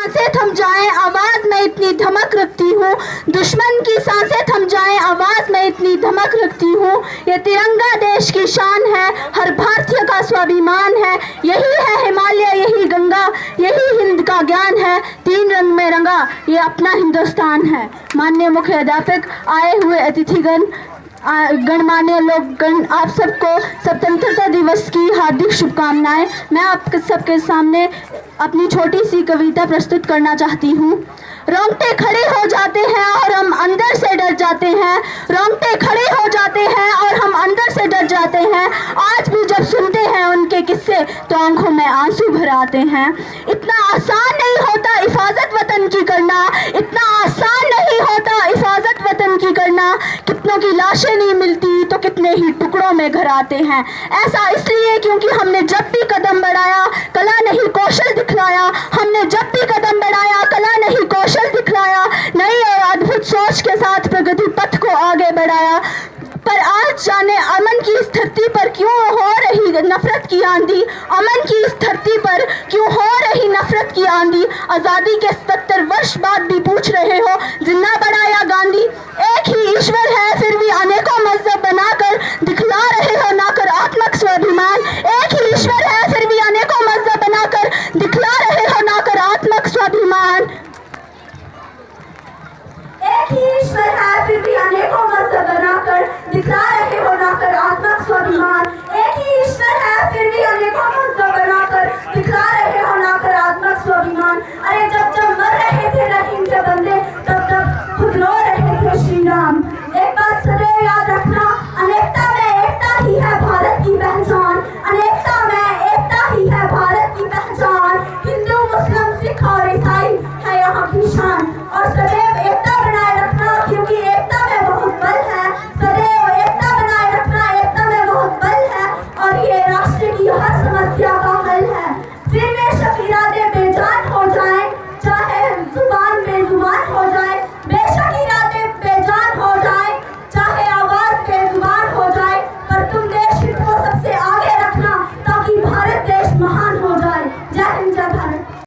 सांसें थम जाएं आवाज में इतनी धमक रखती हूँ, दुश्मन की सांसें थम जाएं आवाज में इतनी धमक रखती हूँ। ये तिरंगा देश की शान है, हर भारतीय का स्वाभिमान है। यही है हिमालय, यही गंगा, यही हिंद का ज्ञान है। तीन रंग में रंगा ये अपना हिंदुस्तान है। माननीय मुख्य अध्यापक, आए हुए अतिथिगण, गणमान्य लोकगण, आप सबको स्वतंत्रता दिवस की हार्दिक शुभकामनाएं। मैं आप सबके सामने अपनी छोटी सी कविता प्रस्तुत करना चाहती हूँ। रोंगटे खड़े हो जाते हैं और हम अंदर से डर जाते हैं, रोंगटे खड़े हो जाते हैं और हम अंदर से डर जाते हैं। आज भी जब सुनते हैं उनके किस्से तो आंखों में आंसू भर आते हैं। इतना आसान नहीं होता हिफाजत वतन की करना, इतना आसान नहीं होता हिफाजत वतन की करना। कितनों की लाशें नहीं मिलती तो कितने ही टुकड़ों में घर आते हैं। ऐसा इसलिए क्योंकि हमने जब भी कदम बढ़ाया कला नहीं कौशल दिखलाया, हमने जब भी कदम बढ़ाया कला नहीं कौशल दिखलाया, नई और अद्भुत सोच के साथ प्रगति पथ को आगे बढ़ाया। पर आज जाने अमन की इस धरती पर क्यों हो रही नफरत की आंधी, अमन की इस धरती पर क्यों हो रही नफरत की आंधी। आजादी के 70 वर्ष बाद भी पूछ रहे हो जिंदा बढ़ाया गांधी। एक ही ईश्वर है फिर भी अनेकों मजहब बनाकर दिखला रहे हो नकारात्मक स्वाभिमान। एक ही ईश्वर है फिर भी अनेकों मजहब बनाकर दिखला रहे हो नकारात्मक स्वाभिमान। एक ही ईश्वर है फिर भी अनेकों मजहब बनाकर दिखला रहे हो नकारात्मक स्वाभिमान। एक ही ईश्वर है फिर भी अनेकों मजहब बनाकर दिखला रहे हो नकारात्मक स्वाभिमान। अरे जब